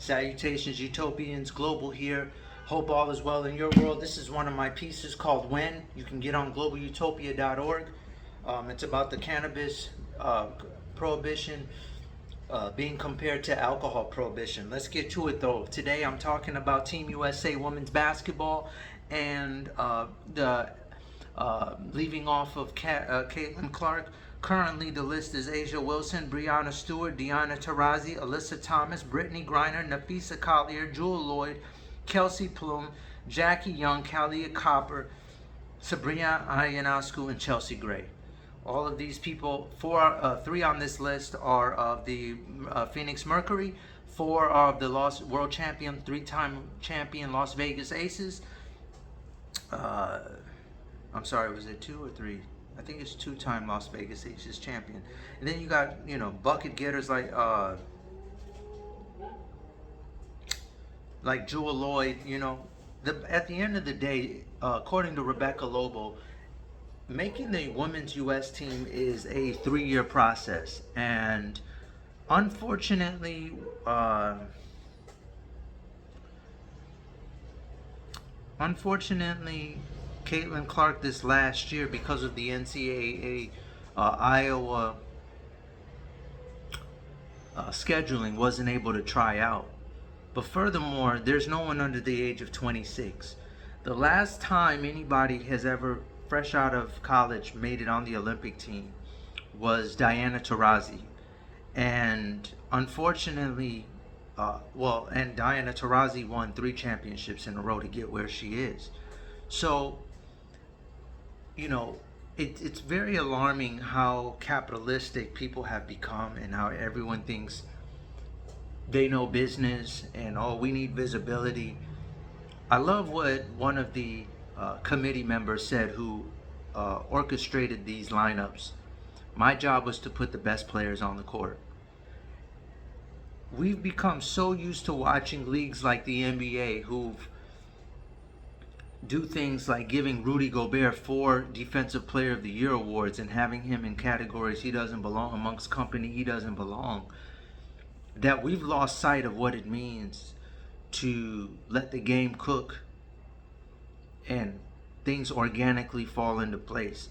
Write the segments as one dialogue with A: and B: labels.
A: Salutations, Utopians, Global here. Hope all is well in your world. This is one of my pieces called When. You can get on globalutopia.org. It's about the cannabis prohibition being compared to alcohol prohibition. Let's get to it though. Today I'm talking about Team USA women's basketball and the leaving off of Caitlin Clark. Currently, the list is Asia Wilson, Brianna Stewart, Diana Taurasi, Alyssa Thomas, Brittany Griner, Nafisa Collier, Jewel Lloyd, Kelsey Plum, Jackie Young, Kalia Copper, Sabrina Ionescu, and Chelsea Gray. All of these people, three on this list are of the Phoenix Mercury, four are of the world champion, three-time champion Las Vegas Aces. I'm sorry, was it two or three? I think it's two-time Las Vegas Aces champion. And then you got, bucket getters like Jewel Lloyd. At the end of the day, according to Rebecca Lobo, making the women's U.S. team is a 3-year process, and unfortunately, Caitlin Clark this last year, because of the NCAA Iowa scheduling, wasn't able to try out. But furthermore, there's no one under the age of 26. The last time anybody has ever, fresh out of college, made it on the Olympic team was Diana Taurasi. And unfortunately, and Diana Taurasi won 3 championships in a row to get where she is. So, it's very alarming how capitalistic people have become and how everyone thinks they know business and, we need visibility. I love what one of the committee members said who orchestrated these lineups. My job was to put the best players on the court. We've become so used to watching leagues like the NBA who've do things like giving Rudy Gobert 4 Defensive Player of the Year awards and having him in categories he doesn't belong, amongst company he doesn't belong, that we've lost sight of what it means to let the game cook and things organically fall into place.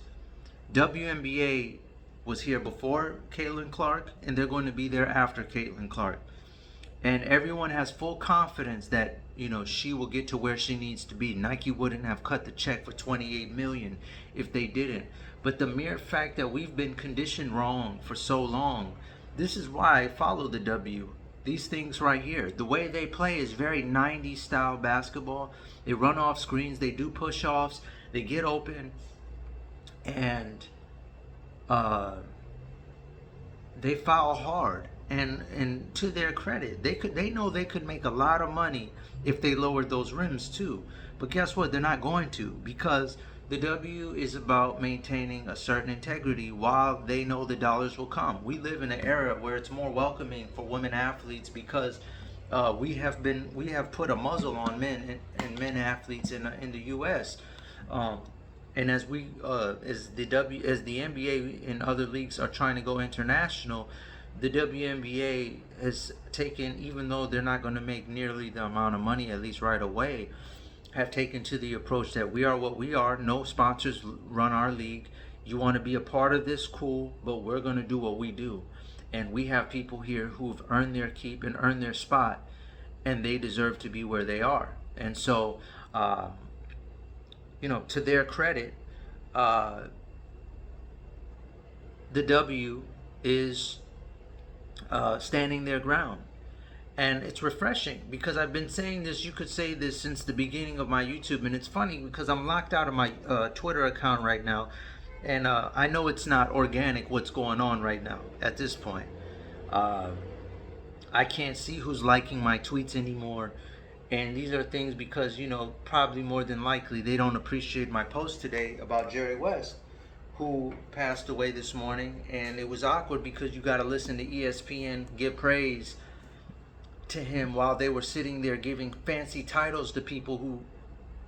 A: WNBA was here before Caitlin Clark, and they're going to be there after Caitlin Clark. And everyone has full confidence that, she will get to where she needs to be. Nike wouldn't have cut the check for $28 million if they didn't. But the mere fact that we've been conditioned wrong for so long, this is why I follow the W. These things right here, the way they play is very 90s style basketball. They run off screens, they do push-offs, they get open, and they foul hard. And to their credit, they know they could make a lot of money if they lowered those rims too. But guess what? They're not going to, because the W is about maintaining a certain integrity while they know the dollars will come. We live in an era where it's more welcoming for women athletes because we have put a muzzle on men and men athletes in the U.S. And as the NBA and other leagues are trying to go international, the WNBA has taken, even though they're not going to make nearly the amount of money, at least right away, have taken to the approach that we are what we are. No sponsors run our league. You want to be a part of this, cool, but we're going to do what we do. And we have people here who've earned their keep and earned their spot, and they deserve to be where they are. And so, to their credit, the W is standing their ground. And it's refreshing because I've been saying this, you could say this since the beginning of my YouTube, and it's funny because I'm locked out of my Twitter account right now, and I know it's not organic what's going on right now at this point. I can't see who's liking my tweets anymore, and these are things because, probably more than likely they don't appreciate my post today about Jerry West, who passed away this morning. And it was awkward because you got to listen to ESPN give praise to him while they were sitting there giving fancy titles to people who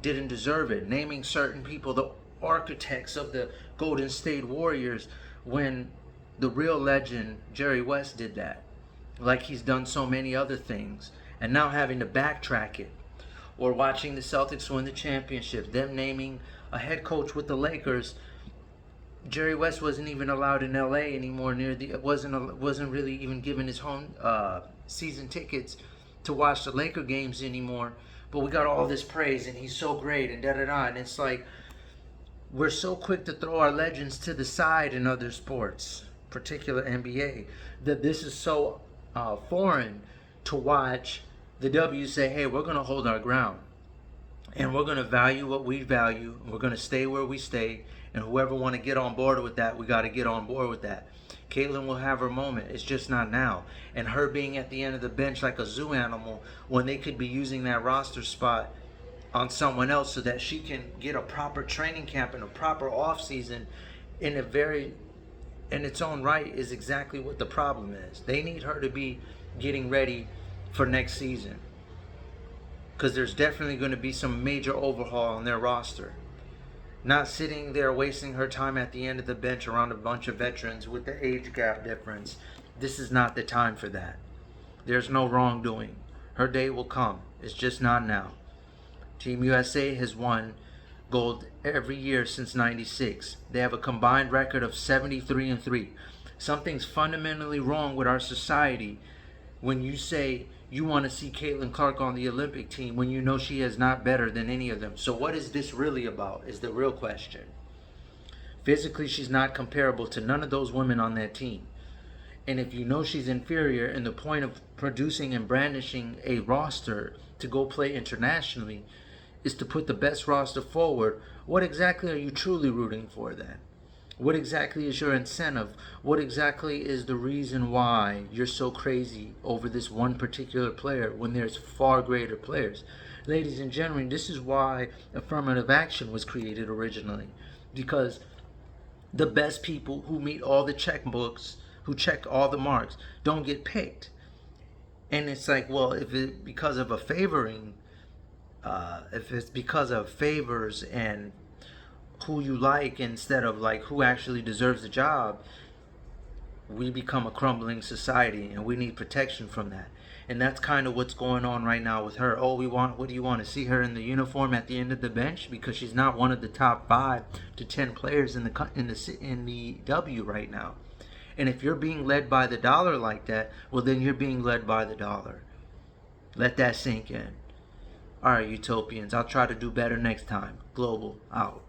A: didn't deserve it, naming certain people the architects of the Golden State Warriors, when the real legend Jerry West did that, like he's done so many other things. and now having to backtrack it. Or watching the Celtics win the championship, them naming a head coach with the Lakers. Jerry West wasn't even allowed in LA anymore. Wasn't really even given his home season tickets to watch the Laker games anymore. But we got all this praise, and he's so great, and da da da. And it's like we're so quick to throw our legends to the side in other sports, particular NBA, that this is so foreign to watch the W say, hey, we're going to hold our ground. And we're going to value what we value. And we're going to stay where we stay. And whoever want to get on board with that, we got to get on board with that. Caitlyn will have her moment. It's just not now. And her being at the end of the bench like a zoo animal when they could be using that roster spot on someone else so that she can get a proper training camp and a proper off season in its own right is exactly what the problem is. They need her to be getting ready for next season, because there's definitely going to be some major overhaul on their roster. Not sitting there wasting her time at the end of the bench around a bunch of veterans with the age gap difference. This is not the time for that. There's no wrongdoing. Her day will come. It's just not now. Team USA has won gold every year since '96. They have a combined record of 73-3. Something's fundamentally wrong with our society when you say you want to see Caitlin Clark on the Olympic team when you know she is not better than any of them. So what is this really about is the real question. Physically, she's not comparable to none of those women on that team. And if you know she's inferior, and the point of producing and brandishing a roster to go play internationally is to put the best roster forward, what exactly are you truly rooting for then? What exactly is your incentive? What exactly is the reason why you're so crazy over this one particular player when there's far greater players? Ladies and gentlemen, this is why affirmative action was created originally. Because the best people who meet all the checkbooks, who check all the marks, don't get picked. And it's like, well, if it's because of favors and who you like instead of like who actually deserves the job, we become a crumbling society, and we need protection from that. And that's kind of what's going on right now with her. Oh, what do you want to see her in the uniform at the end of the bench because she's not one of the top 5 to 10 players in the W right now. And if you're being led by the dollar like that, well, then you're being led by the dollar. Let that sink in. All right, utopians, I'll try to do better next time. Global out.